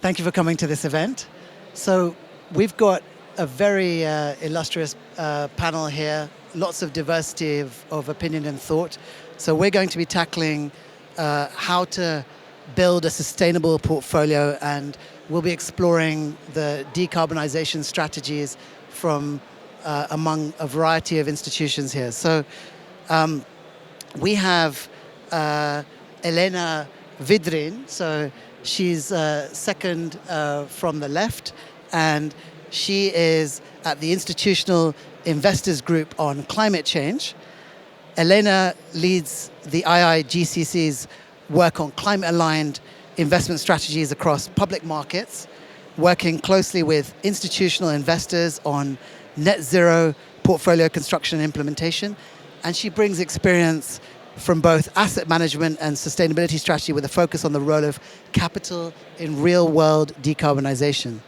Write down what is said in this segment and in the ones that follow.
Thank you for coming to this event. So we've got a very illustrious panel here, lots of diversity of opinion and thought. So we're going to be tackling how to build a sustainable portfolio, and we'll be exploring the decarbonization strategies from among a variety of institutions here. So we have Elena Vidrin, so she's second from the left, and she is at the Institutional Investors Group on Climate Change. Elena leads the IIGCC's work on climate-aligned investment strategies across public markets, working closely with institutional investors on net zero portfolio construction and implementation. And she brings experience from both asset management and sustainability strategy with a focus on the role of capital in real-world decarbonization.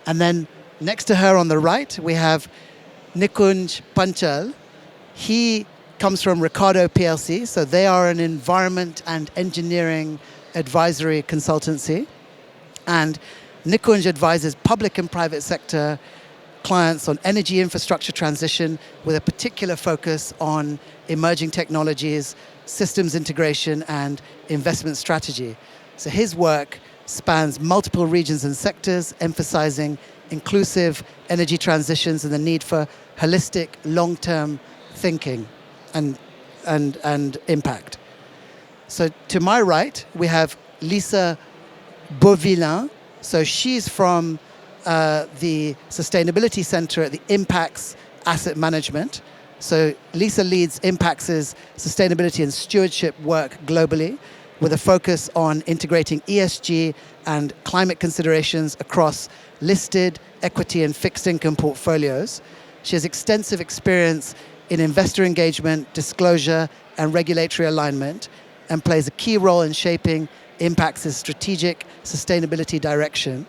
And then next to her on the right, we have Nikunj Panchal. He comes from Ricardo PLC, so they are an environment and engineering advisory consultancy. And Nikunj advises public and private sector clients on energy infrastructure transition with a particular focus on emerging technologies, systems integration, and investment strategy. So his work spans multiple regions and sectors, emphasizing inclusive energy transitions and the need for holistic, long-term thinking and impact. So to my right, we have Lisa Beauvilain. So she's from the Sustainability Center at the Impacts Asset Management. So Lisa leads Impacts' sustainability and stewardship work globally with a focus on integrating ESG and climate considerations across listed, equity and fixed income portfolios. She has extensive experience in investor engagement, disclosure and regulatory alignment, and plays a key role in shaping Impacts' strategic sustainability direction.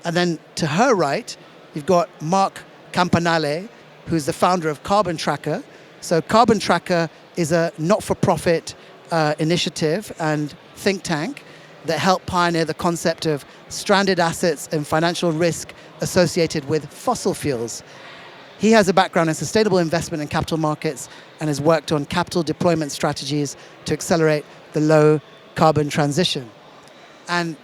And then to her right, you've got Mark Campanale, who's the founder of Carbon Tracker. So Carbon Tracker is a not-for-profit initiative and think tank that helped pioneer the concept of stranded assets and financial risk associated with fossil fuels. He has a background in sustainable investment and capital markets and has worked on capital deployment strategies to accelerate the low carbon transition. And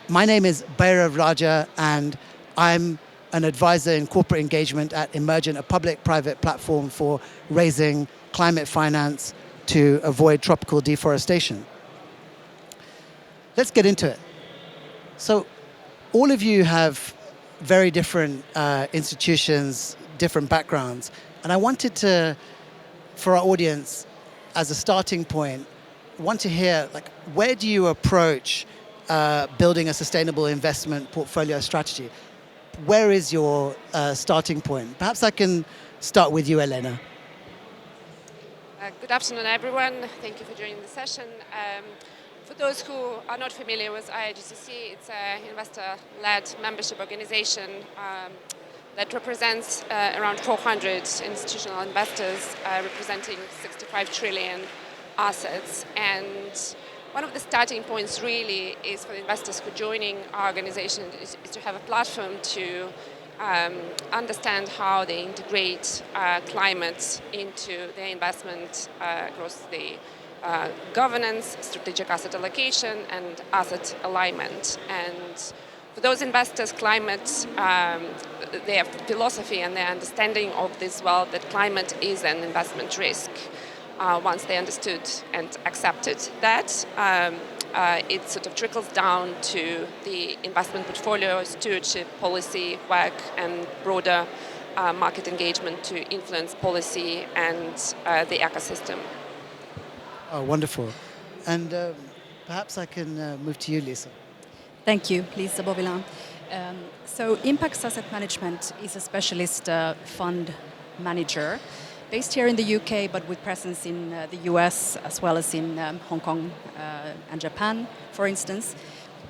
my name is Bhairav Raja, and I'm an advisor in corporate engagement at Emergent, a public-private platform for raising climate finance to avoid tropical deforestation. Let's get into it. So all of you have very different institutions, different backgrounds, and I wanted to, for our audience, as a starting point, want to hear, like, where do you approach building a sustainable investment portfolio strategy? Where is your starting point? Perhaps I can start with you, Elena. Good afternoon, everyone. Thank you for joining the session. For those who are not familiar with IIGCC, it's an investor-led membership organization that represents around 400 institutional investors representing 65 trillion assets. And one of the starting points really is for the investors who are joining our organization is to have a platform to understand how they integrate climate into their investment across the governance, strategic asset allocation, and asset alignment. And for those investors, climate, their philosophy and their understanding of this world, that climate is an investment risk. Once they understood and accepted that, it sort of trickles down to the investment portfolio, stewardship, policy work, and broader market engagement to influence policy and the ecosystem. Oh, wonderful. And perhaps I can move to you, Lisa. Thank you, Lisa Beauvilain. So Impacts Asset Management is a specialist fund manager based here in the UK, but with presence in the US as well as in Hong Kong and Japan, for instance.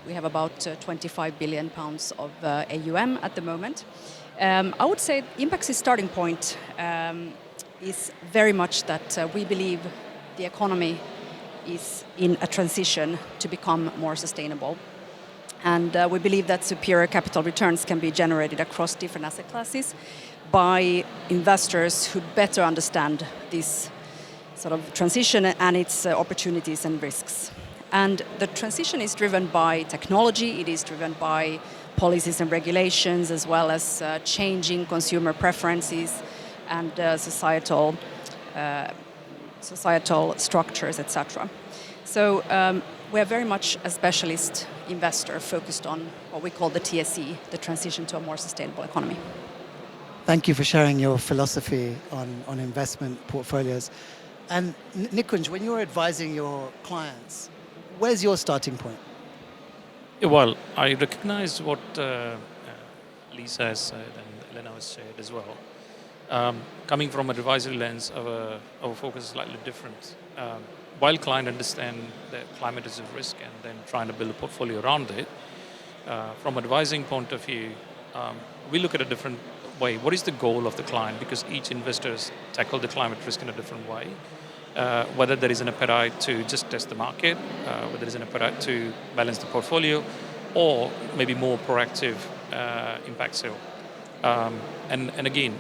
We have about 25 billion pounds of AUM at the moment. I would say Impacts' starting point is very much that we believe the economy is in a transition to become more sustainable. And we believe that superior capital returns can be generated across different asset classes by investors who better understand this sort of transition and its opportunities and risks. And the transition is driven by technology, it is driven by policies and regulations, as well as changing consumer preferences and societal structures, etc. So we're very much a specialist investor focused on what we call the TSE, the transition to a more sustainable economy. Thank you for sharing your philosophy on investment portfolios. And Nikunj, when you're advising your clients, where's your starting point? Yeah, well, I recognize what Lisa has said and Elena has said as well. Coming from an advisory lens, our focus is slightly different. While clients understand that climate is a risk and then trying to build a portfolio around it, from an advising point of view, we look at a different way. What is the goal of the client? Because each investor tackle the climate risk in a different way. Whether there is an appetite to just test the market, whether there is an appetite to balance the portfolio, or maybe more proactive impact sale. And again,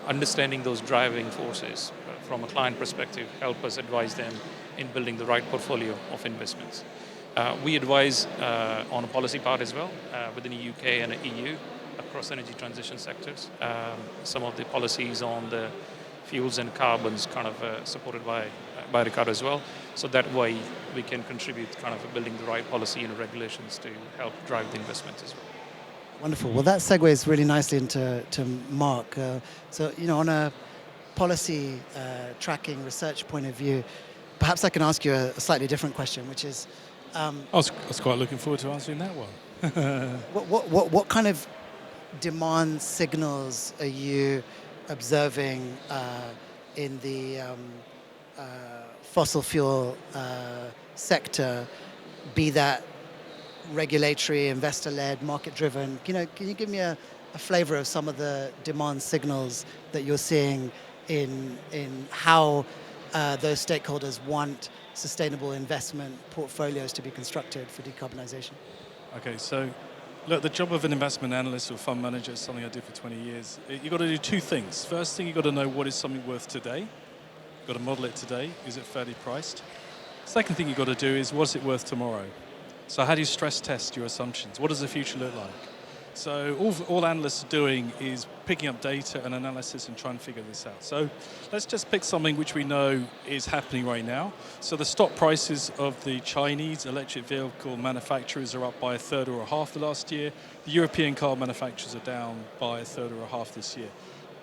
understanding those driving forces from a client perspective help us advise them in building the right portfolio of investments. We advise on a policy part as well within the UK and the EU across energy transition sectors. Some of the policies on the fuels and carbons kind of supported by Ricardo as well. So that way we can contribute kind of building the right policy and regulations to help drive the investment as well. Wonderful. Well, that segues really nicely into Mark. So, on a policy tracking research point of view, perhaps I can ask you a slightly different question, which is... I was quite looking forward to answering that one. What kind of demand signals are you observing in the fossil fuel sector, be that regulatory, investor-led, market-driven? Can you give me a flavor of some of the demand signals that you're seeing in how those stakeholders want sustainable investment portfolios to be constructed for decarbonisation? Okay, so look, the job of an investment analyst or fund manager is something I did for 20 years. You've got to do two things. First thing, you've got to know what is something worth today. You've got to model it today. Is it fairly priced? Second thing you've got to do is what's it worth tomorrow? So how do you stress test your assumptions? What does the future look like? So all analysts are doing is picking up data and analysis and trying to figure this out. So let's just pick something which we know is happening right now. So the stock prices of the Chinese electric vehicle manufacturers are up by a third or a half the last year. The European car manufacturers are down by a third or a half this year.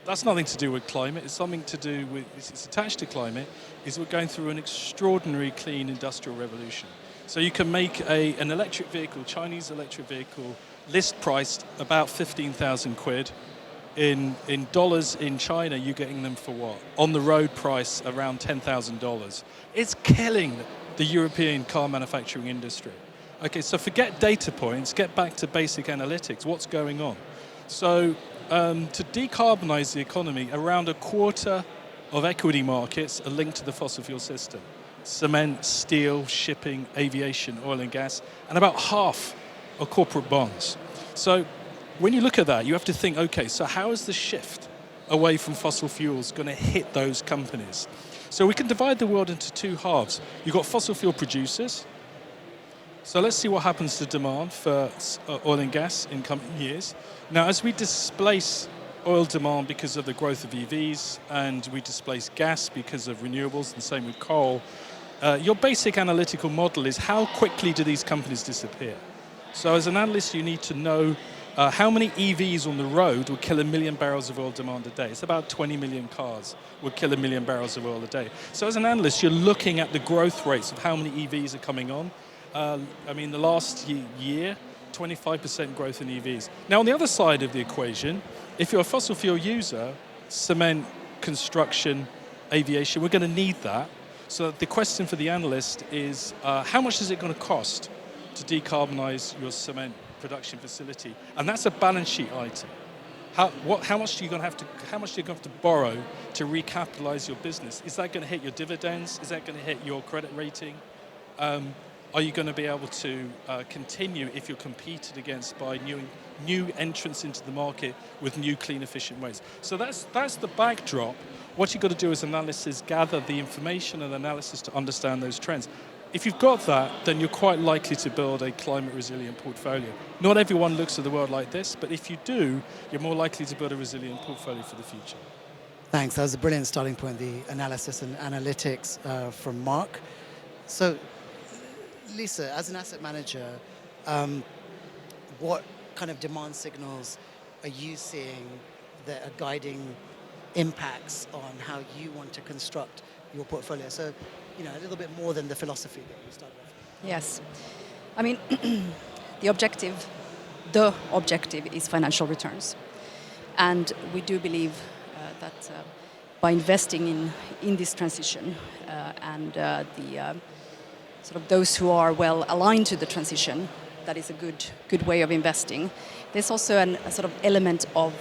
That's nothing to do with climate. It's something to do with, it's attached to climate, is we're going through an extraordinary clean industrial revolution. So you can make an electric vehicle, Chinese electric vehicle, list priced about 15,000 quid. In dollars in China, you're getting them for what? On the road price around $10,000. It's killing the European car manufacturing industry. Okay, so forget data points, get back to basic analytics. What's going on? So to decarbonize the economy, around a quarter of equity markets are linked to the fossil fuel system. Cement, steel, shipping, aviation, oil and gas, and about half are corporate bonds. So when you look at that, you have to think, okay, so how is the shift away from fossil fuels going to hit those companies? So we can divide the world into two halves. You've got fossil fuel producers. So let's see what happens to demand for oil and gas in coming years. Now, as we displace oil demand because of the growth of EVs, and we displace gas because of renewables, and same with coal, your basic analytical model is how quickly do these companies disappear? So as an analyst, you need to know how many EVs on the road would kill 1 million barrels of oil demand a day. It's about 20 million cars would kill 1 million barrels of oil a day. So as an analyst, you're looking at the growth rates of how many EVs are coming on. The last year, 25% growth in EVs. Now, on the other side of the equation, if you're a fossil fuel user, cement, construction, aviation, we're going to need that. So the question for the analyst is, how much is it going to cost to decarbonize your cement production facility? And that's a balance sheet item. How much are you going to have to borrow to recapitalize your business? Is that going to hit your dividends? Is that going to hit your credit rating? are you going to be able to continue if you're competed against by new entrants into the market with new, clean, efficient ways? So that's the backdrop. What you've got to do is analysis, gather the information and analysis to understand those trends. If you've got that, then you're quite likely to build a climate resilient portfolio. Not everyone looks at the world like this, but if you do, you're more likely to build a resilient portfolio for the future. Thanks. That was a brilliant starting point, the analysis and analytics from Mark. So, Lisa, as an asset manager, what kind of demand signals are you seeing that are guiding impacts on how you want to construct your portfolio? So, a little bit more than the philosophy that you started off with. Yes. I mean, the objective is financial returns. And we do believe that by investing in this transition and the sort of those who are well aligned to the transition, that is a good way of investing. There's also a sort of element of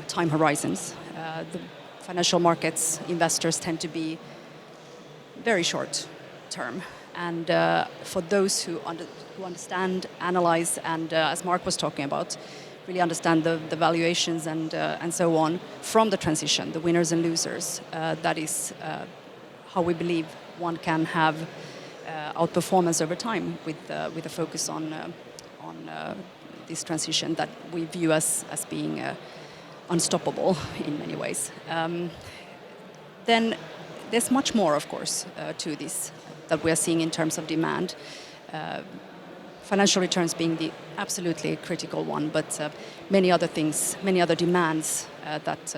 time horizons. The financial markets investors tend to be very short term, and for those who understand, analyze, and as Mark was talking about, really understand the valuations and so on from the transition, the winners and losers. That is how we believe one can have outperformance over time with a focus on this transition that we view as being unstoppable in many ways. Then there's much more, of course, to this that we are seeing in terms of demand. Financial returns being the absolutely critical one, but many other things, many other demands that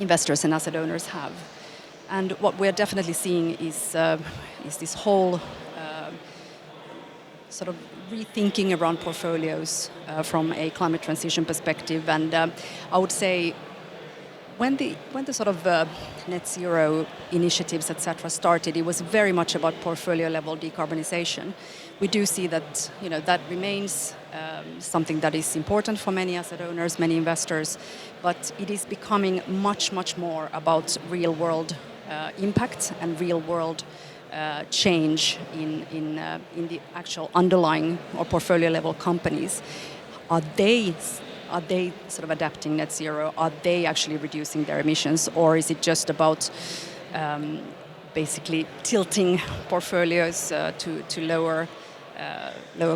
investors and asset owners have. And what we're definitely seeing is this whole sort of rethinking around portfolios from a climate transition perspective. And I would say when the sort of net zero initiatives, etc., started, it was very much about portfolio level decarbonization. We do see that that remains something that is important for many asset owners, many investors, but it is becoming much more about real world impact and real world change in the actual underlying or portfolio level companies. Are they sort of adapting net zero? Are they actually reducing their emissions, or is it just about basically tilting portfolios to lower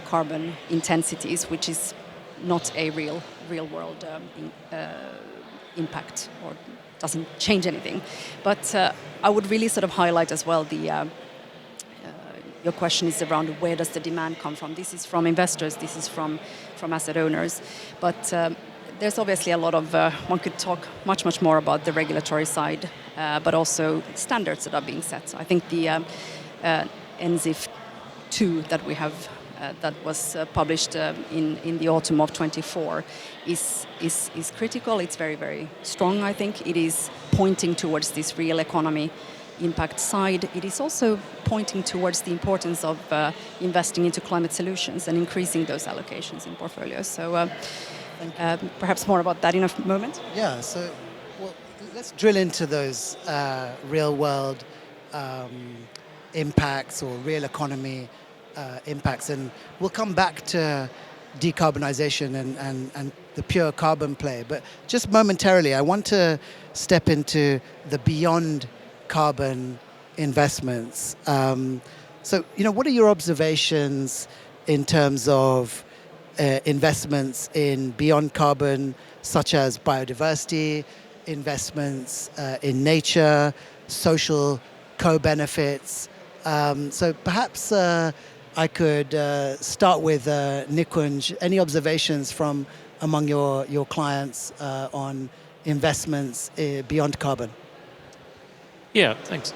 carbon intensities, which is not a real world impact or doesn't change anything? But I would really sort of highlight as well your question is around where does the demand come from? This is from investors, this is from asset owners, but there's obviously a lot of, one could talk much more about the regulatory side, but also standards that are being set. So I think the NZIF 2 that we have, that was published in the autumn of 24 is critical. It's very strong, I think. It is pointing towards this real economy impact side. It is also pointing towards the importance of investing into climate solutions and increasing those allocations in portfolios. So perhaps more about that in a moment. Yeah, so let's drill into those real world impacts or real economy impacts, and we'll come back to decarbonization and the pure carbon play. But just momentarily, I want to step into the beyond carbon investments. So, what are your observations in terms of investments in beyond carbon, such as biodiversity, investments in nature, social co-benefits? So perhaps I could start with Nikunj. Any observations from among your clients on investments beyond carbon? Yeah, thanks.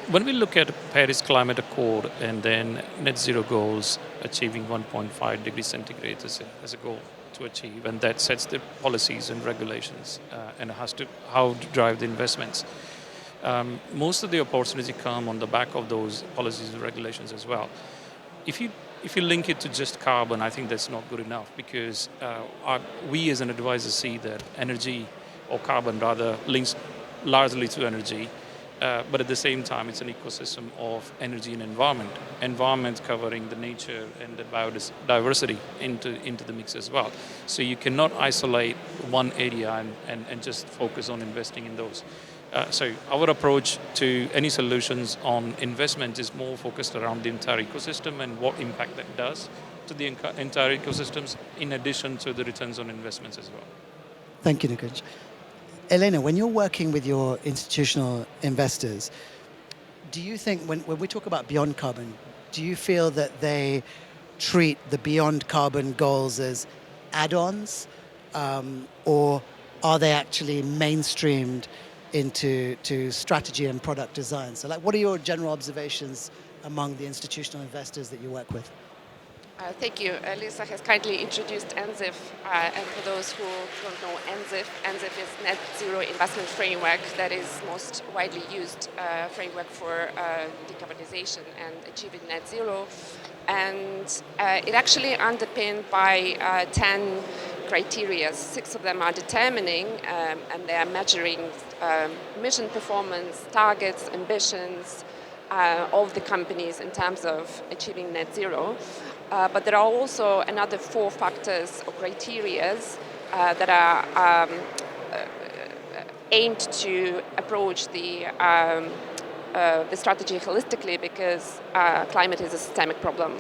When we look at Paris Climate Accord and then net zero goals, achieving 1.5 degrees centigrade as a goal to achieve, and that sets the policies and regulations and how to drive the investments. Most of the opportunity come on the back of those policies and regulations as well. If you link it to just carbon, I think that's not good enough, because we as an advisor see that energy, or carbon rather, links largely to energy, but at the same time, it's an ecosystem of energy and environment. Environment covering the nature and the biodiversity into the mix as well. So you cannot isolate one area and just focus on investing in those. So our approach to any solutions on investment is more focused around the entire ecosystem and what impact that does to the entire ecosystems, in addition to the returns on investments as well. Thank you, Nikunj. Elena, when you're working with your institutional investors, do you think when we talk about beyond carbon, do you feel that they treat the beyond carbon goals as add-ons, or are they actually mainstreamed into strategy and product design? So, like, what are your general observations among the institutional investors that you work with? Thank you. Lisa has kindly introduced NZIF, and for those who don't know NZIF is Net Zero Investment Framework, that is most widely used framework for decarbonization and achieving net zero. And it actually underpinned by 10 criteria. 6 of them are determining, and they are measuring mission performance, targets, ambitions of the companies in terms of achieving net zero. But there are also another 4 factors or criteria that are aimed to approach the strategy holistically, because climate is a systemic problem.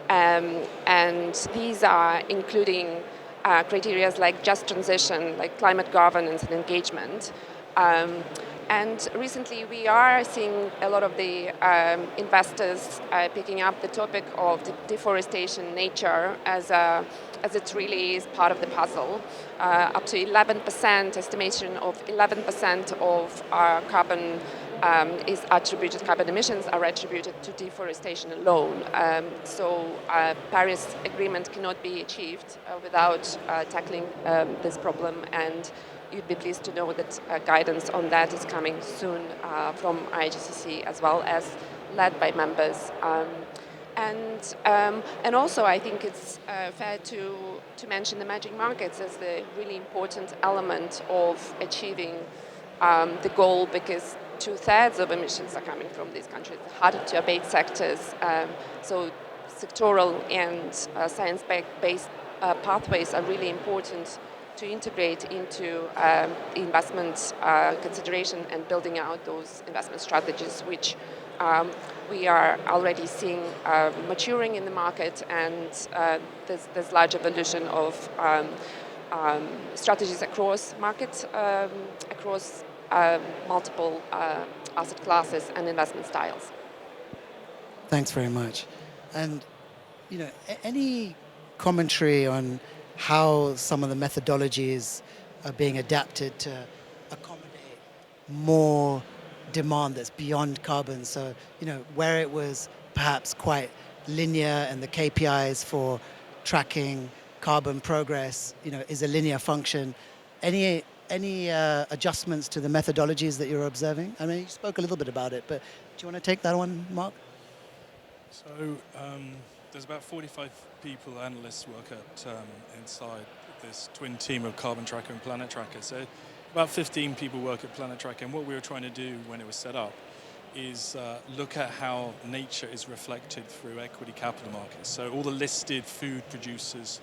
And these are including criteria like just transition, like climate governance and engagement. And recently we are seeing a lot of the investors picking up the topic of deforestation, nature, as it really is part of the puzzle. Up to 11%, estimation of 11% of our carbon carbon emissions are attributed to deforestation alone. So Paris Agreement cannot be achieved without tackling this problem, and you'd be pleased to know that guidance on that is coming soon from IGCC, as well as led by members. And also I think it's fair to mention emerging markets as the really important element of achieving the goal, because 2/3 of emissions are coming from these countries, harder to abate sectors. So sectoral and science-based pathways are really important to integrate into investment consideration and building out those investment strategies, which we are already seeing maturing in the market, and there's large evolution of strategies across markets, across multiple asset classes and investment styles. Thanks very much. And, any commentary on how some of the methodologies are being adapted to accommodate more demand that's beyond carbon? So, where it was perhaps quite linear and the KPIs for tracking carbon progress, is a linear function. Any adjustments to the methodologies that you're observing? I mean, you spoke a little bit about it, but do you want to take that one, Mark? So there's about 45 people, analysts, work at inside this twin team of Carbon Tracker and Planet Tracker. So about 15 people work at Planet Tracker, and what we were trying to do when it was set up is look at how nature is reflected through equity capital markets. So all the listed food producers.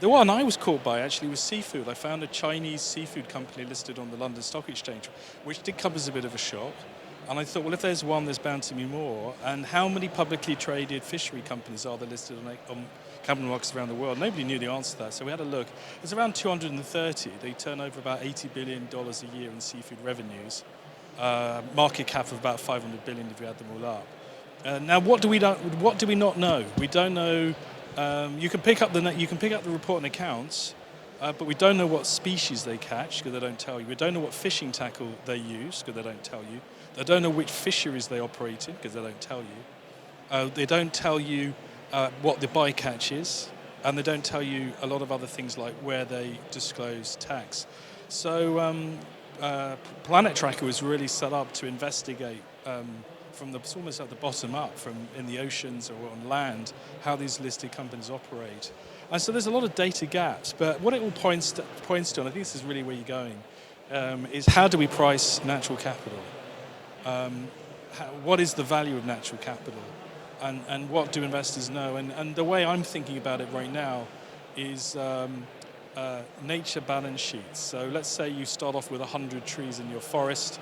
The one I was caught by actually was seafood. I found a Chinese seafood company listed on the London Stock Exchange, which did come as a bit of a shock. And I thought, well, if there's one, there's bound to be more. And how many publicly traded fishery companies are there listed on capital markets around the world? Nobody knew the answer to that, so we had a look. There's around 230. They turn over about $80 billion a year in seafood revenues. Market cap of about 500 billion if you add them all up. Now, what do we not know? We don't know. You can pick up the report and accounts, but we don't know what species they catch, because they don't tell you. We don't know what fishing tackle they use, because they don't tell you. They don't know which fisheries they operate in, because they don't tell you. They don't tell you what the bycatch is, and they don't tell you a lot of other things like where they disclose tax. So Planet Tracker was really set up to investigate from almost at the bottom up, from in the oceans or on land, how these listed companies operate. And so there's a lot of data gaps, but what it all points to, and I think this is really where you're going, is how do we price natural capital? What is the value of natural capital? And what do investors know? And the way I'm thinking about it right now is nature balance sheets. So let's say you start off with 100 trees in your forest.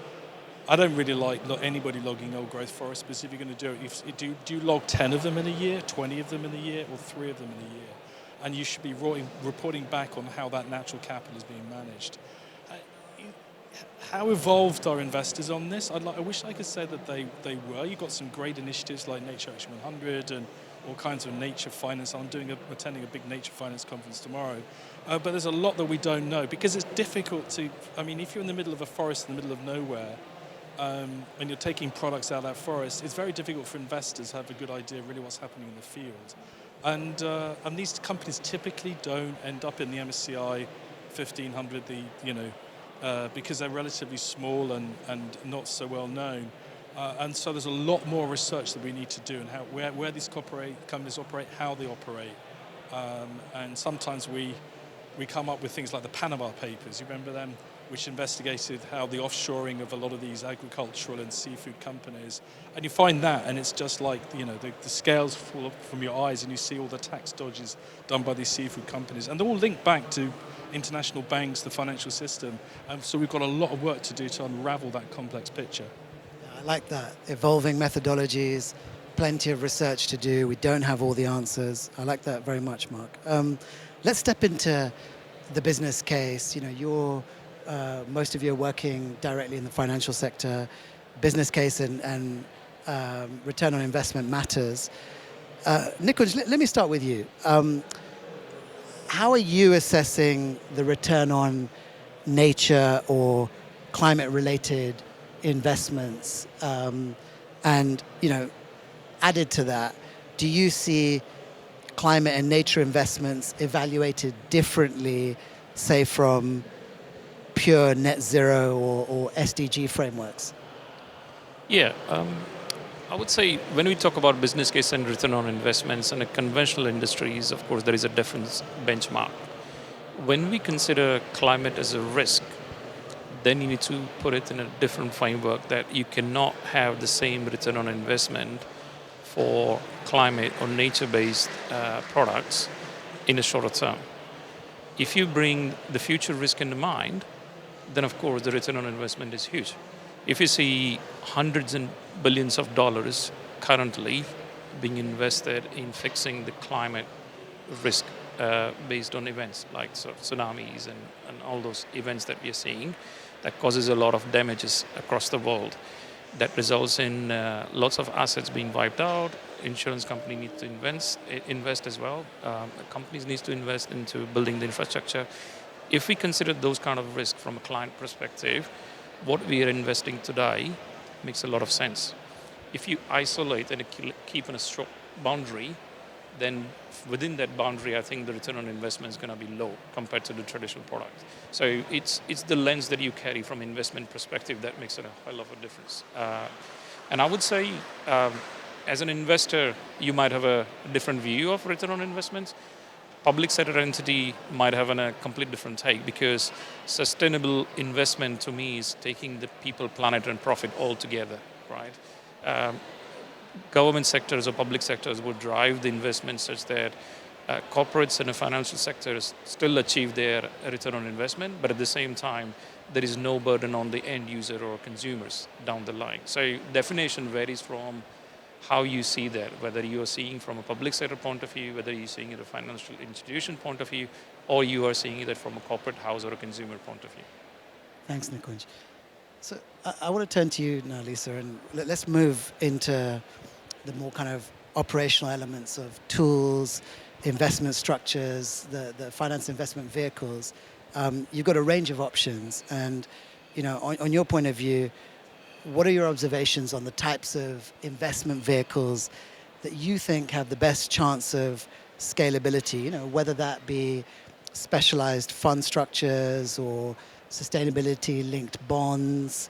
I don't really like anybody logging old growth forests, but if you're going to do it, do you log 10 of them in a year, 20 of them in a year, or 3 of them in a year? And you should be reporting back on how that natural capital is being managed. How evolved are investors on this? I wish I could say that they were. You've got some great initiatives like Nature Action 100 and all kinds of nature finance. I'm attending a big nature finance conference tomorrow. But there's a lot that we don't know because it's difficult to, if you're in the middle of a forest in the middle of nowhere, and you're taking products out of that forest, it's very difficult for investors to have a good idea really what's happening in the field. And these companies typically don't end up in the MSCI 1500, because they're relatively small and not so well known. And so there's a lot more research that we need to do and where these companies operate, how they operate. And sometimes we come up with things like the Panama Papers, you remember them? Which investigated how the offshoring of a lot of these agricultural and seafood companies, and you find that, and it's just like the scales fall from your eyes, and you see all the tax dodges done by these seafood companies, and they're all linked back to international banks, the financial system, and so we've got a lot of work to do to unravel that complex picture. I like that. Evolving methodologies, plenty of research to do. We don't have all the answers. I like that very much, Mark. Let's step into the business case. Most of you are working directly in the financial sector. Business case and return on investment matters. Nikunj, let me start with you. How are you assessing the return on nature or climate-related investments? And added to that, do you see climate and nature investments evaluated differently, say from pure net zero or SDG frameworks? Yeah, I would say when we talk about business case and return on investments in conventional industries, of course, there is a different benchmark. When we consider climate as a risk, then you need to put it in a different framework that you cannot have the same return on investment for climate or nature-based products in a shorter term. If you bring the future risk into mind, then of course the return on investment is huge. If you see hundreds and billions of dollars currently being invested in fixing the climate risk based on events like tsunamis and all those events that we are seeing, that causes a lot of damages across the world. That results in lots of assets being wiped out. Insurance company needs to invest as well. Companies need to invest into building the infrastructure. If we consider those kind of risks from a client perspective, what we are investing today makes a lot of sense. If you isolate and keep in a strong boundary, then within that boundary, I think the return on investment is going to be low compared to the traditional product. So it's the lens that you carry from investment perspective that makes it a hell of a difference. And I would say, as an investor, you might have a different view of return on investments. Public sector entity might have a complete different take, because sustainable investment to me is taking the people, planet, and profit all together, right? Government sectors or public sectors would drive the investment such that corporates and the financial sectors still achieve their return on investment, but at the same time, there is no burden on the end user or consumers down the line. So definition varies from how you see that, whether you are seeing from a public sector point of view, whether you're seeing it a financial institution point of view, or you are seeing it from a corporate house or a consumer point of view. Thanks, Nikunj. So I want to turn to you now, Lisa, and let's move into the more kind of operational elements of tools, investment structures, the finance investment vehicles. You've got a range of options, and on your point of view, what are your observations on the types of investment vehicles that you think have the best chance of scalability, whether that be specialized fund structures or sustainability-linked bonds,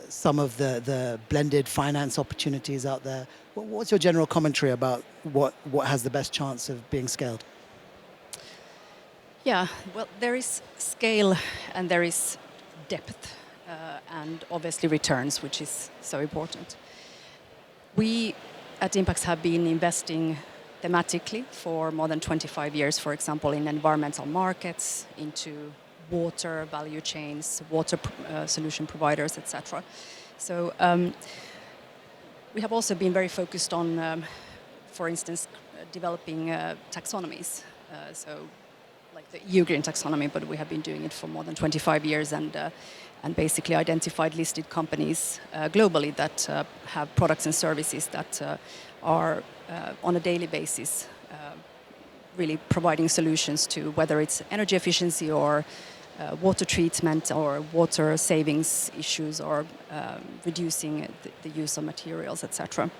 some of the blended finance opportunities out there. What's your general commentary about what has the best chance of being scaled? Yeah, well, there is scale and there is depth. and obviously returns, which is so important. We at Impax have been investing thematically for more than 25 years, for example, in environmental markets, into water value chains, water solution providers, etc. So we have also been very focused on, for instance, developing taxonomies. So like the EU Green Taxonomy, but we have been doing it for more than 25 years and basically identified listed companies globally that have products and services that are on a daily basis really providing solutions to whether it's energy efficiency or water treatment or water savings issues or reducing the use of materials, etc.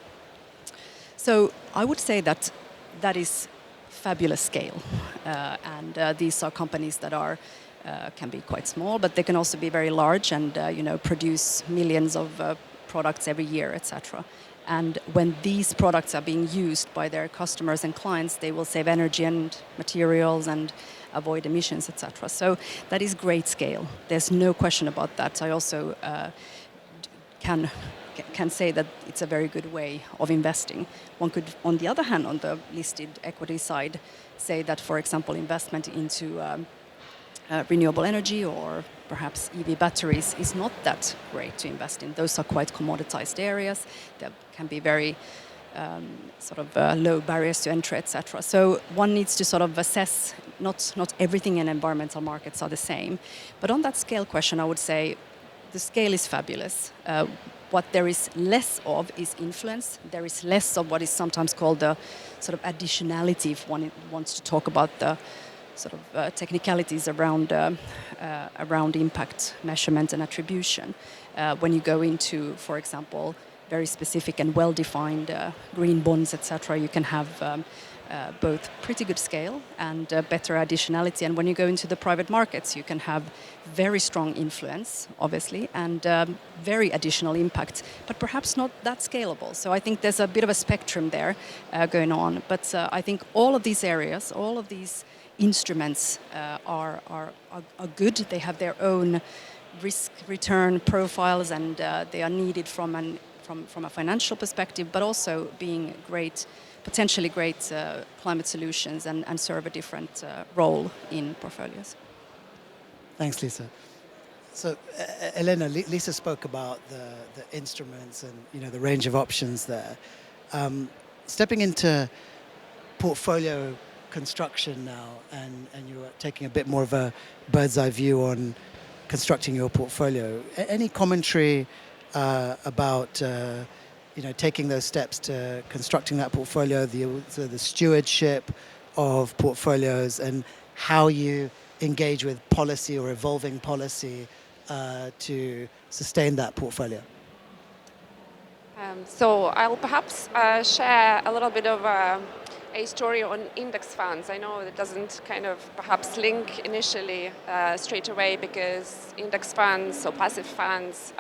So I would say that that is fabulous scale, and these are companies that are can be quite small, but they can also be very large and produce millions of products every year, etc. And when these products are being used by their customers and clients, they will save energy and materials and avoid emissions, etc. So that is great scale. There's no question about that. I also can say that it's a very good way of investing. One could, on the other hand, on the listed equity side, say that, for example, investment into renewable energy or perhaps EV batteries is not that great to invest in. Those are quite commoditized areas. There can be very low barriers to entry, etc. So one needs to sort of assess. Not everything in environmental markets are the same, but on that scale question, I would say the scale is fabulous. What there is less of is influence. There is less of what is sometimes called the sort of additionality, if one wants to talk about the sort of technicalities around impact measurement and attribution. When you go into, for example, very specific and well-defined green bonds, etc., you can have both pretty good scale and better additionality. And when you go into the private markets, you can have very strong influence, obviously, and very additional impact, but perhaps not that scalable. So I think there's a bit of a spectrum there going on. But I think all of these areas, all of these instruments are good. They have their own risk-return profiles, and they are needed from a financial perspective, but also being potentially great climate solutions and serve a different role in portfolios. Thanks, Lisa. So, Elena, Lisa spoke about the instruments and the range of options there. Stepping into portfolio construction now, and you're taking a bit more of a bird's eye view on constructing your portfolio. Any commentary about taking those steps to constructing that portfolio, the stewardship of portfolios, and how you engage with policy or evolving policy to sustain that portfolio? So I'll perhaps share a little bit of a story on index funds. I know it doesn't kind of perhaps link initially straight away, because index funds or passive funds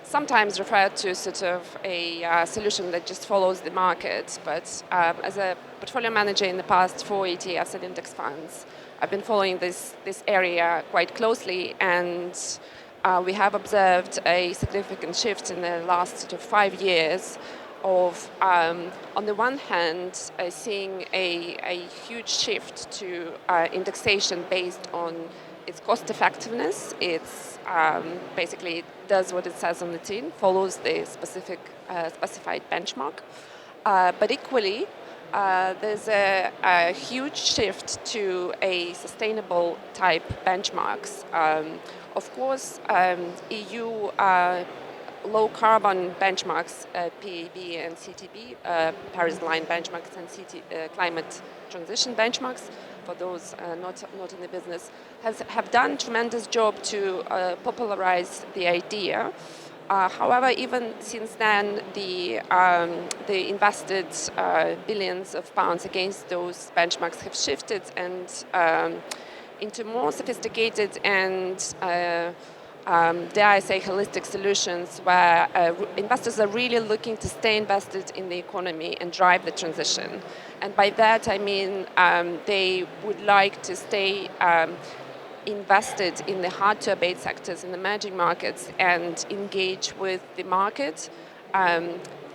sometimes refer to sort of a solution that just follows the market. But as a portfolio manager in the past for ETFs and index funds, I've been following this area quite closely, and we have observed a significant shift in the last sort of 5 years of, on the one hand, seeing a huge shift to indexation based on its cost effectiveness. It's basically does what it says on the tin, follows the specified benchmark. But equally, there's a huge shift to a sustainable type benchmarks. Of course, EU low carbon benchmarks, PAB and CTB, Paris Line benchmarks and climate transition benchmarks, for those not in the business, have done tremendous job to popularize the idea. However, even since then, the invested billions of pounds against those benchmarks have shifted and into more sophisticated and dare I say, holistic solutions where investors are really looking to stay invested in the economy and drive the transition. And by that, I mean they would like to stay invested in the hard-to-abate sectors in emerging markets and engage with the market,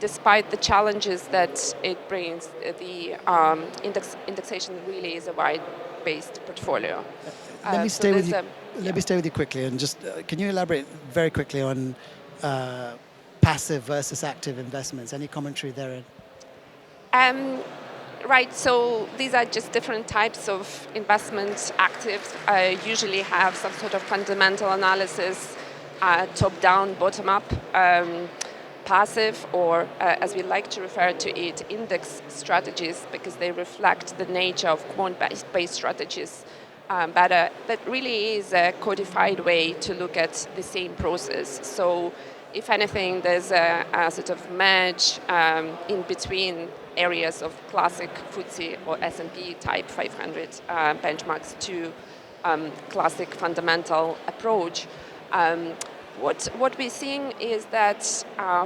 despite the challenges that it brings. The indexation really is a wide-based portfolio. Let me So stay with there's you. a- Let me stay with you quickly, and just can you elaborate very quickly on passive versus active investments? Any commentary there? Right, so these are just different types of investment. Actives usually have some sort of fundamental analysis, top-down, bottom-up. Passive, or as we like to refer to it, index strategies, because they reflect the nature of quant-based strategies. But that really is a codified way to look at the same process. So if anything, there's a sort of merge in between areas of classic FTSE or S&P type 500 benchmarks to classic fundamental approach. What we're seeing is that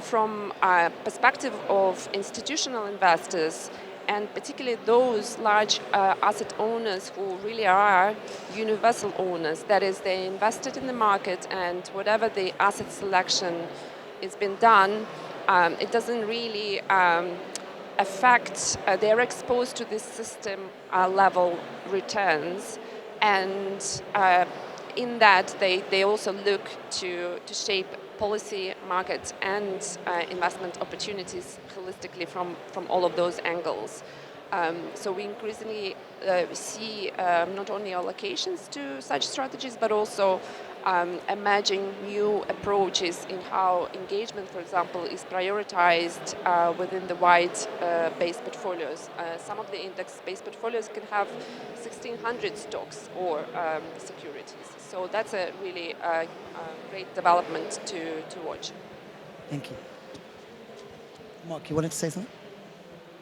from a perspective of institutional investors, and particularly those large asset owners who really are universal owners, that is, they invested in the market, and whatever the asset selection has been done, it doesn't really affect, they're exposed to this system level returns, and in that they also look to shape policy, market, and investment opportunities holistically from all of those angles. So we increasingly see not only allocations to such strategies, but also emerging new approaches in how engagement, for example, is prioritized within the wide-based portfolios. Some of the index-based portfolios can have 1,600 stocks or securities. So that's a really great development to watch. Thank you. Mark, you wanted to say something?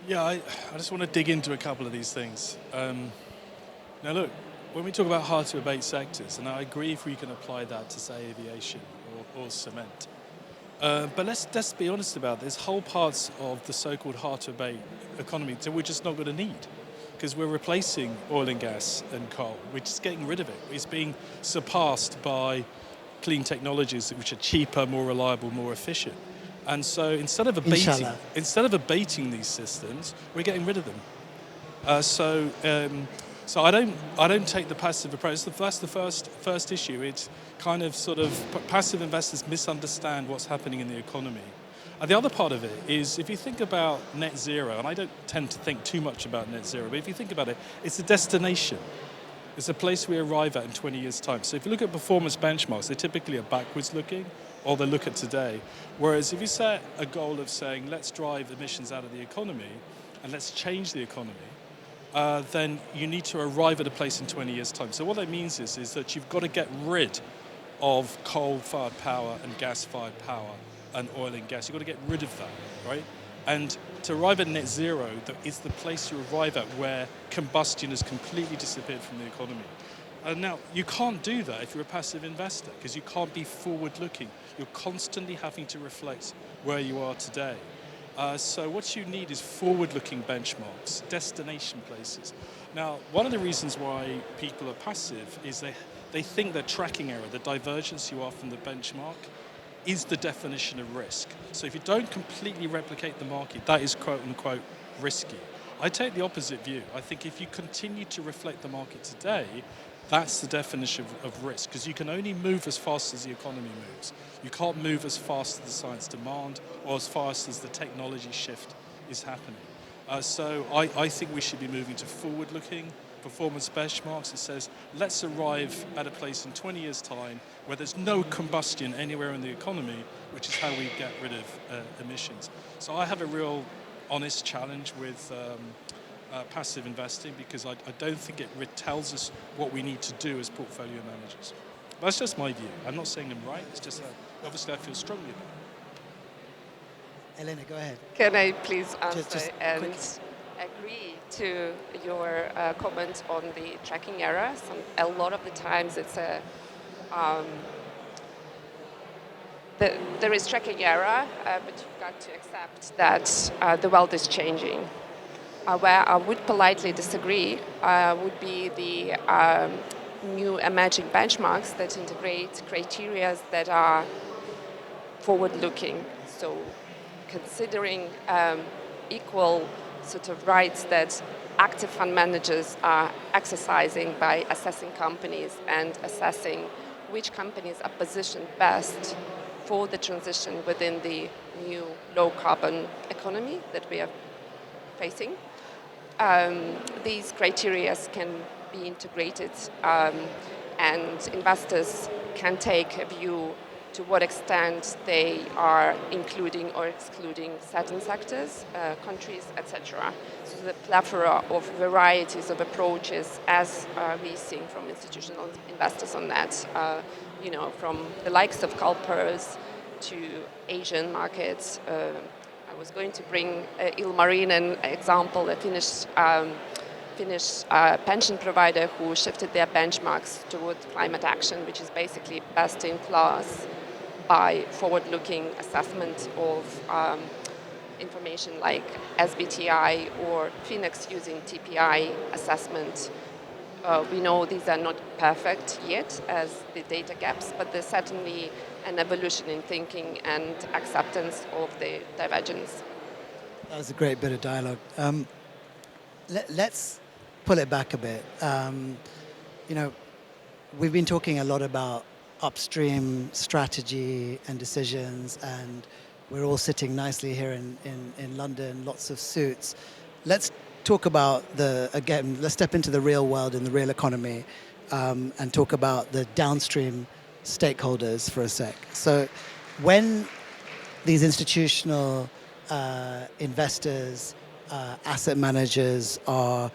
Yeah, I just want to dig into a couple of these things. Now look, when we talk about hard-to-abate sectors, and I agree if we can apply that to, say, aviation or cement, but let's be honest about this. Whole parts of the so-called hard-to-abate economy that we're just not going to need, because we're replacing oil and gas and coal. We're just getting rid of it. It's being surpassed by clean technologies which are cheaper, more reliable, more efficient. And so instead of abating these systems, we're getting rid of them. So I don't take the passive approach. That's the first issue. It's kind of sort of passive investors misunderstand what's happening in the economy. And the other part of it is, if you think about net zero, and I don't tend to think too much about net zero, but if you think about it, it's a destination. It's a place we arrive at in 20 years' time. So if you look at performance benchmarks, they typically are backwards looking, or they look at today. Whereas if you set a goal of saying, let's drive emissions out of the economy, and let's change the economy, then you need to arrive at a place in 20 years' time. So what that means is that you've got to get rid of coal-fired power and gas-fired power and oil and gas. You've got to get rid of that, right? And to arrive at net zero, that is the place you arrive at where combustion has completely disappeared from the economy. Now, you can't do that if you're a passive investor, because you can't be forward-looking. You're constantly having to reflect where you are today. So what you need is forward-looking benchmarks, destination places. Now, one of the reasons why people are passive is they think that tracking error, the divergence you are from the benchmark, is the definition of risk. So if you don't completely replicate the market, that is quote-unquote risky. I take the opposite view. I think if you continue to reflect the market today, that's the definition of risk, because you can only move as fast as the economy moves. You can't move as fast as the science demand or as fast as the technology shift is happening. So I think we should be moving to forward-looking performance benchmarks. It says, let's arrive at a place in 20 years' time where there's no combustion anywhere in the economy, which is how we get rid of emissions. So I have a real honest challenge with passive investing, because I don't think it tells us what we need to do as portfolio managers. That's just my view. I'm not saying I'm right. It's just how, obviously, I feel strongly about it. Elena, go ahead. Can I please answer Just and quickly. agree to your comment on the tracking errors? A lot of the times it's there is tracking error, but you've got to accept that the world is changing. Where I would politely disagree would be the new emerging benchmarks that integrate criteria that are forward-looking. So considering equal sort of rights that active fund managers are exercising by assessing companies and assessing which companies are positioned best for the transition within the new low-carbon economy that we are facing. These criteria can be integrated and investors can take a view to what extent they are including or excluding certain sectors, countries, etc. So the plethora of varieties of approaches as we're seeing from institutional investors on that, from the likes of CalPERS to Asian markets. I was going to bring Ilmarinen example, a Finnish pension provider who shifted their benchmarks toward climate action, which is basically best in class by forward-looking assessment of information like SBTI or Phoenix using TPI assessment. We know these are not perfect yet as the data gaps, but there's certainly an evolution in thinking and acceptance of the divergence. That was a great bit of dialogue. Let's pull it back a bit. We've been talking a lot about upstream strategy and decisions, and we're all sitting nicely here in London, lots of suits. Let's talk about let's step into the real world and the real economy and talk about the downstream stakeholders for a sec. So when these institutional investors, asset managers are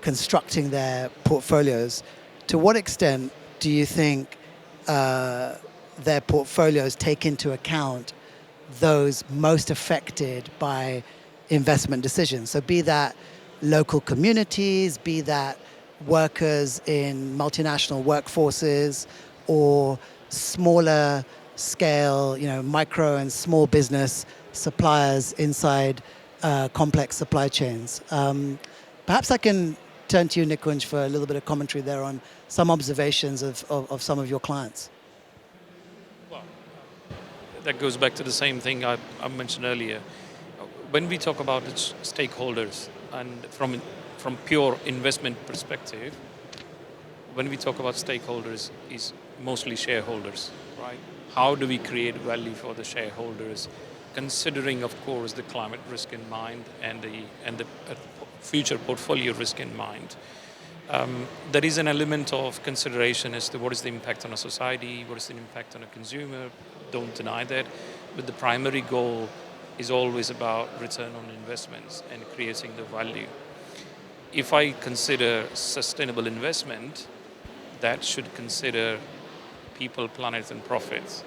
constructing their portfolios, to what extent do you think their portfolios take into account those most affected by investment decisions? So be that local communities, be that workers in multinational workforces, or smaller scale, micro and small business suppliers inside complex supply chains. Perhaps I can turn to you, Nikunj, for a little bit of commentary there on some observations of some of your clients. Well, that goes back to the same thing I mentioned earlier. When we talk about its stakeholders, and from pure investment perspective, when we talk about stakeholders, is mostly shareholders, right? How do we create value for the shareholders, considering, of course, the climate risk in mind and the future portfolio risk in mind? There is an element of consideration as to what is the impact on a society, what is the impact on a consumer. Don't deny that, but the primary goal is always about return on investments and creating the value. If I consider sustainable investment, that should consider people, planet, and profits.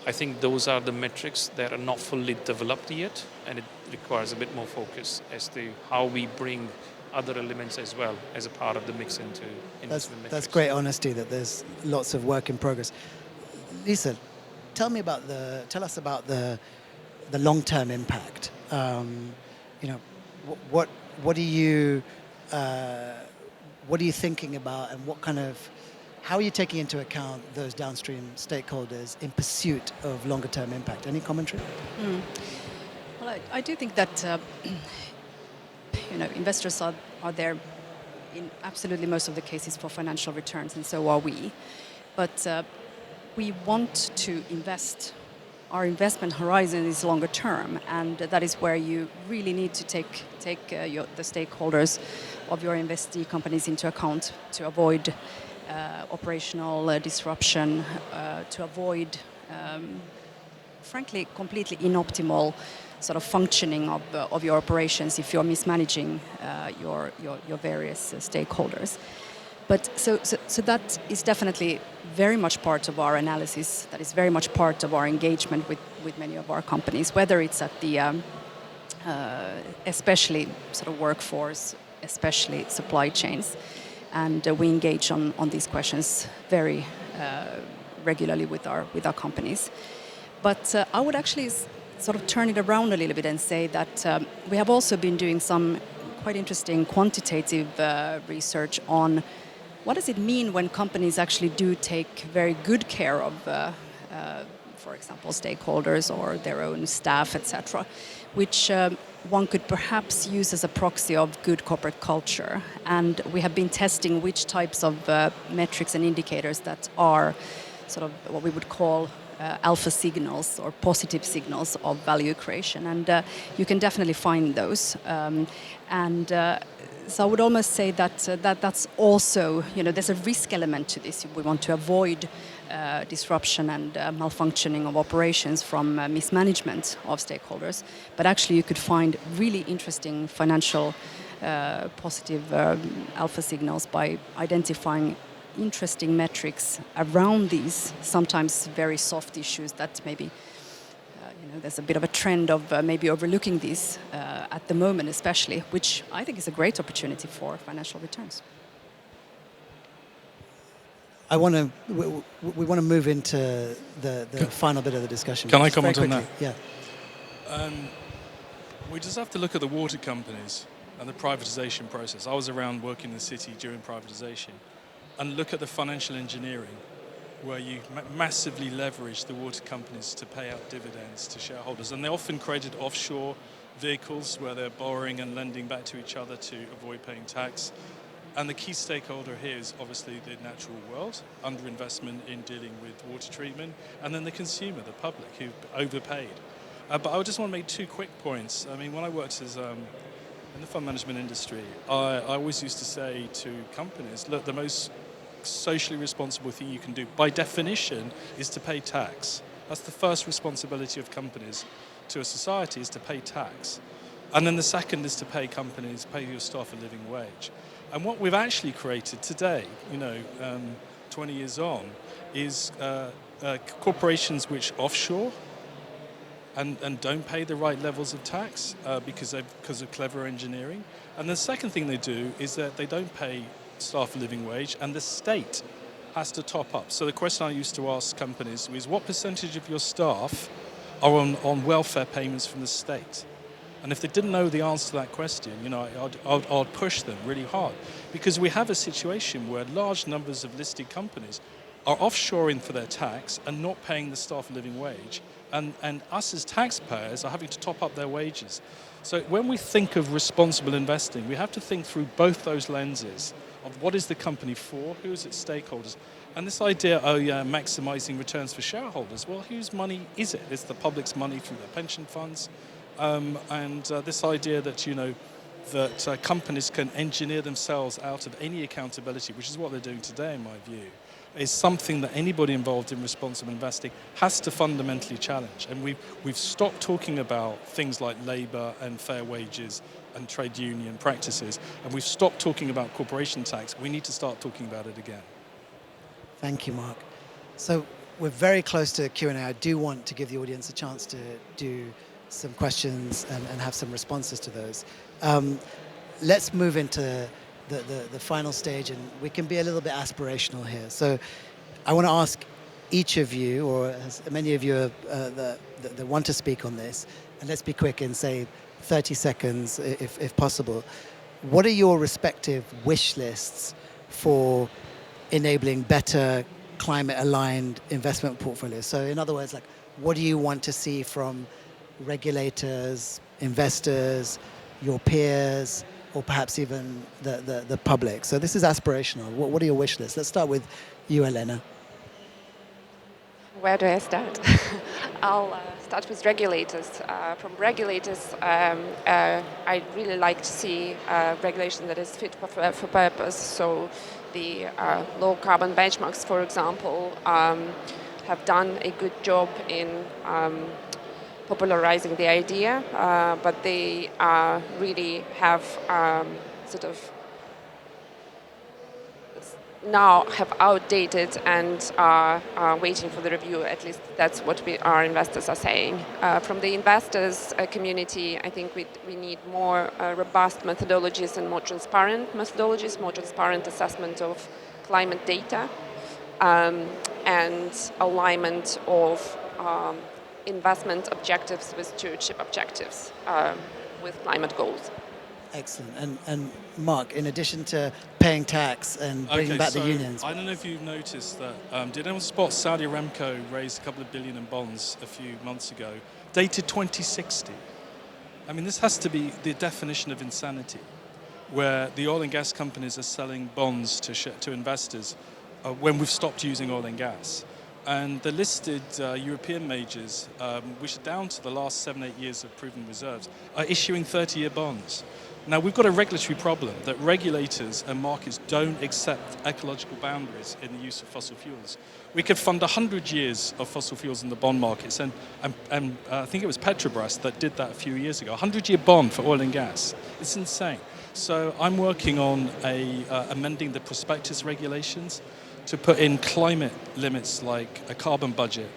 I think those are the metrics that are not fully developed yet, and it requires a bit more focus as to how we bring other elements as well as a part of the mix into investment metrics. That's great honesty that there's lots of work in progress. Lisa, tell us about the long-term impact. What are you thinking about, and how are you taking into account those downstream stakeholders in pursuit of longer-term impact? Any commentary? Well, I do think that investors are there in absolutely most of the cases for financial returns, and so are we. But we want to invest. Our investment horizon is longer term, and that is where you really need to take the stakeholders of your investee companies into account to avoid operational disruption, to avoid, frankly, completely inoptimal sort of functioning of your operations if you're mismanaging your various stakeholders. But so that is definitely very much part of our analysis. That is very much part of our engagement with many of our companies, whether it's at the especially sort of workforce, especially supply chains. And we engage on these questions very regularly with our companies. But I would actually sort of turn it around a little bit and say that we have also been doing some quite interesting quantitative research on what does it mean when companies actually do take very good care of, for example, stakeholders or their own staff, etc., which one could perhaps use as a proxy of good corporate culture. And we have been testing which types of metrics and indicators that are sort of what we would call alpha signals or positive signals of value creation. And you can definitely find those. So I would almost say that that's also, there's a risk element to this. We want to avoid disruption and malfunctioning of operations from mismanagement of stakeholders. But actually you could find really interesting financial positive alpha signals by identifying interesting metrics around these sometimes very soft issues that maybe there's a bit of a trend of maybe overlooking these at the moment especially, which I think is a great opportunity for financial returns. We want to move into the final bit of the discussion. Can I Just very comment on quickly. that? Yeah. We just have to look at the water companies and the privatization process. I was around working in the city during privatization, and look at the financial engineering where you massively leverage the water companies to pay out dividends to shareholders. And they often created offshore vehicles where they're borrowing and lending back to each other to avoid paying tax. And the key stakeholder here is obviously the natural world, underinvestment in dealing with water treatment, and then the consumer, the public, who overpaid. But I just want to make 2 quick points. I mean, when I worked as in the fund management industry, I always used to say to companies, look, the most socially responsible thing you can do, by definition, is to pay tax. That's the first responsibility of companies to a society, is to pay tax. And then the second is to pay your staff a living wage. And what we've actually created today, 20 years on, is corporations which offshore and don't pay the right levels of tax because of clever engineering. And the second thing they do is that they don't pay staff a living wage, and the state has to top up. So the question I used to ask companies is, what percentage of your staff are on welfare payments from the state? And if they didn't know the answer to that question, I'd push them really hard, because we have a situation where large numbers of listed companies are offshoring for their tax and not paying the staff a living wage, and us as taxpayers are having to top up their wages. So when we think of responsible investing, we have to think through both those lenses of what is the company for, who is its stakeholders, and this idea, maximizing returns for shareholders. Well, whose money is it? It's the public's money through their pension funds, and this idea that that companies can engineer themselves out of any accountability, which is what they're doing today, in my view, is something that anybody involved in responsible investing has to fundamentally challenge. And we've stopped talking about things like labour and fair wages and trade union practices, and we've stopped talking about corporation tax. We need to start talking about it again. Thank you, Mark. So we're very close to Q&A. I do want to give the audience a chance to do some questions and have some responses to those. Let's move into the final stage, and we can be a little bit aspirational here. So I want to ask each of you, or as many of you that want to speak on this, and let's be quick and say 30 seconds if possible. What are your respective wish lists for enabling better climate-aligned investment portfolios? So in other words, like, what do you want to see from regulators, investors, your peers, or perhaps even the public? So this is aspirational. What are your wish lists? Let's start with you, Elena. Where do I start? I'll start with regulators. From regulators, I'd really like to see regulation that is fit for purpose. So the low carbon benchmarks, for example, have done a good job in popularizing the idea, but they really have sort of now have outdated and are waiting for the review. At least that's what our investors are saying. From the investors community, I think we need more robust methodologies and more transparent methodologies, more transparent assessment of climate data, and alignment of investment objectives with stewardship objectives, with climate goals. Excellent. And Mark, in addition to paying tax and bringing back the unions. I don't know if you've noticed that. Did anyone spot Saudi Aramco raised a couple of billion in bonds a few months ago, dated 2060? I mean, this has to be the definition of insanity, where the oil and gas companies are selling bonds to investors when we've stopped using oil and gas. And the listed European majors, which are down to the last 7-8 years of proven reserves, are issuing 30-year bonds. Now, we've got a regulatory problem that regulators and markets don't accept ecological boundaries in the use of fossil fuels. We could fund 100 years of fossil fuels in the bond markets, and I think it was Petrobras that did that a few years ago. 100-year bond for oil and gas. It's insane. So I'm working on amending the prospectus regulations to put in climate limits like a carbon budget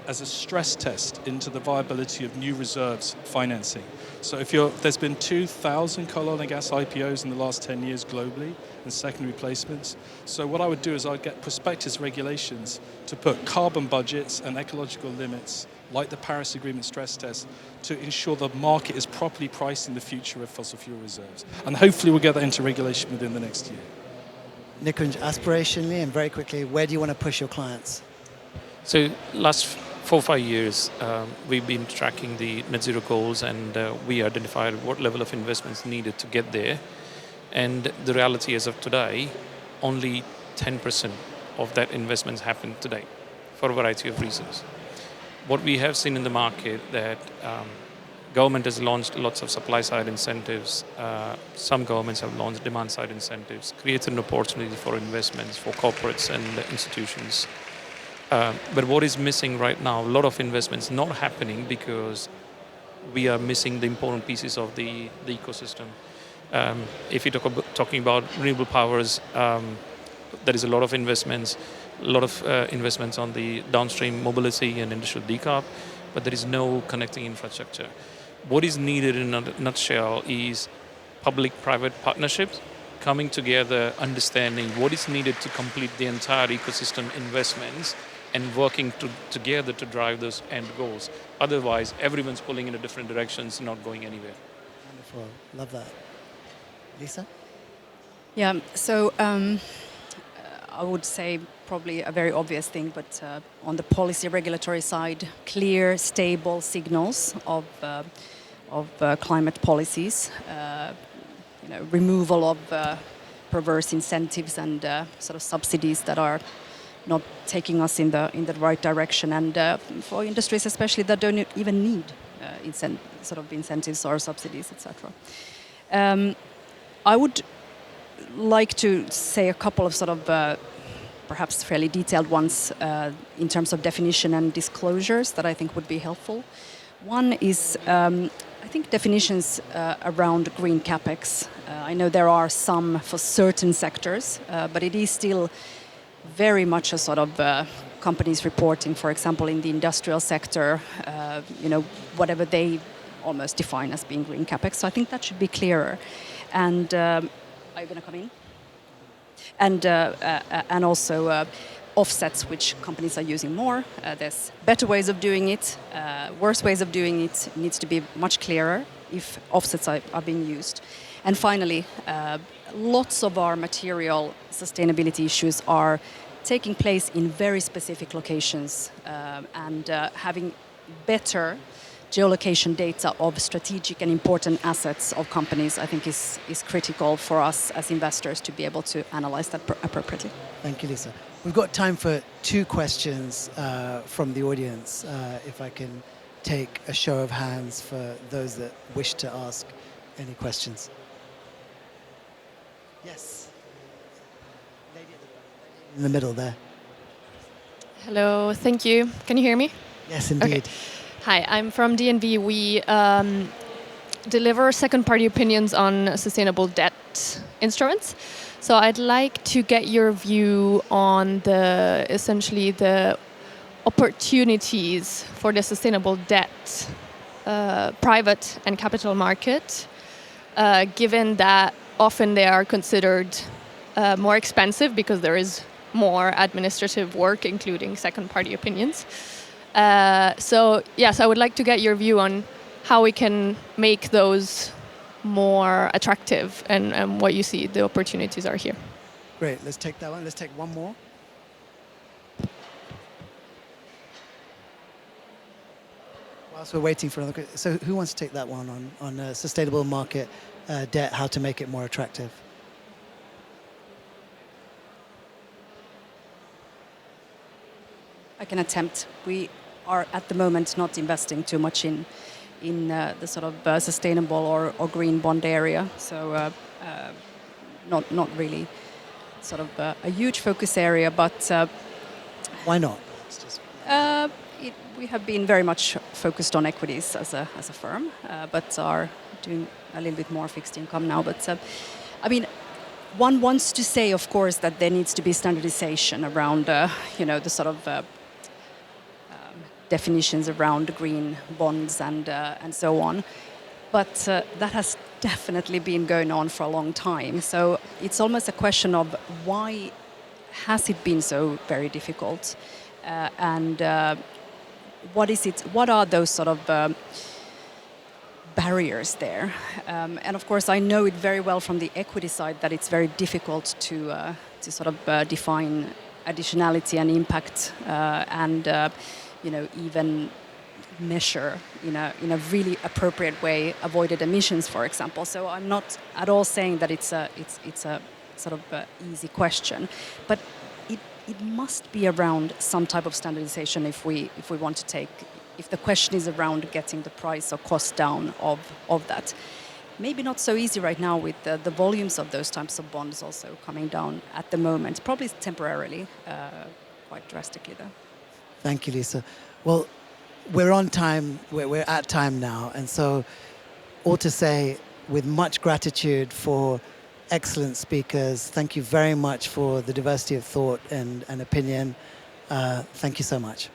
as a stress test into the viability of new reserves financing. So there's been 2,000 coal, oil and gas IPOs in the last 10 years globally and secondary placements. So what I would do is I'd get prospectus regulations to put carbon budgets and ecological limits like the Paris Agreement stress test to ensure the market is properly pricing the future of fossil fuel reserves. And hopefully we'll get that into regulation within the next year. Nikunj, aspirationally and very quickly, where do you want to push your clients? So last 4 or 5 years, we've been tracking the net zero goals, and we identified what level of investments needed to get there. And the reality as of today, only 10% of that investments happen today for a variety of reasons. What we have seen in the market that government has launched lots of supply-side incentives. Some governments have launched demand-side incentives, created an opportunity for investments for corporates and institutions. But what is missing right now, a lot of investments not happening because we are missing the important pieces of the ecosystem. If you're talking about renewable powers, there is a lot of investments, on the downstream mobility and industrial decarb, but there is no connecting infrastructure. What is needed in a nutshell is public-private partnerships coming together, understanding what is needed to complete the entire ecosystem investments and working together to drive those end goals. Otherwise, everyone's pulling in a different directions, not going anywhere. Wonderful. Love that. Lisa? Yeah, so I would say probably a very obvious thing, but on the policy regulatory side, clear, stable signals of climate policies, removal of perverse incentives and sort of subsidies that are not taking us in the right direction, and for industries especially that don't even need incentives or subsidies, etc. I would like to say a couple of sort of perhaps fairly detailed ones in terms of definition and disclosures that I think would be helpful. One is, I think, definitions around green capex. I know there are some for certain sectors, but it is still very much a sort of companies reporting, for example, in the industrial sector, whatever they almost define as being green capex. So I think that should be clearer. And are you going to come in? And also offsets which companies are using more. There's better ways of doing it, worse ways of doing it. It needs to be much clearer if offsets are being used. And finally, lots of our material sustainability issues are taking place in very specific locations, and having better geolocation data of strategic and important assets of companies, I think is critical for us as investors to be able to analyze that appropriately. Thank you, Lisa. We've got time for 2 questions from the audience. If I can take a show of hands for those that wish to ask any questions. Yes. Lady in the middle there. Hello, thank you. Can you hear me? Yes, indeed. Okay. Hi, I'm from DNV. We deliver second-party opinions on sustainable debt instruments. So I'd like to get your view on essentially the opportunities for the sustainable debt, private and capital market, given that often they are considered more expensive because there is more administrative work, including second-party opinions. So yes, I would like to get your view on how we can make those more attractive, and what you see, the opportunities are here. Great, let's take that one. Let's take one more. Whilst we're waiting for another, so who wants to take that one on sustainable market debt, how to make it more attractive? I can attempt. We are at the moment not investing too much in the sort of sustainable or green bond area, so not really sort of a huge focus area. But why not? We have been very much focused on equities as a firm, but are doing a little bit more fixed income now. But I mean, one wants to say, of course, that there needs to be standardization around the sort of definitions around green bonds and so on. But that has definitely been going on for a long time. So it's almost a question of why has it been so very difficult, and what is it? What are those sort of barriers there? And of course, I know it very well from the equity side that it's very difficult to sort of define additionality and impact, and even measure in a really appropriate way avoided emissions, for example. So I'm not at all saying that it's a sort of easy question, but it must be around some type of standardization if we want to take, if the question is around getting the price or cost down of that. Maybe not so easy right now with the volumes of those types of bonds also coming down at the moment, probably temporarily, quite drastically though. Thank you, Lisa. Well, we're on time, we're at time now, and so all to say, with much gratitude for excellent speakers, thank you very much for the diversity of thought and opinion. Thank you so much.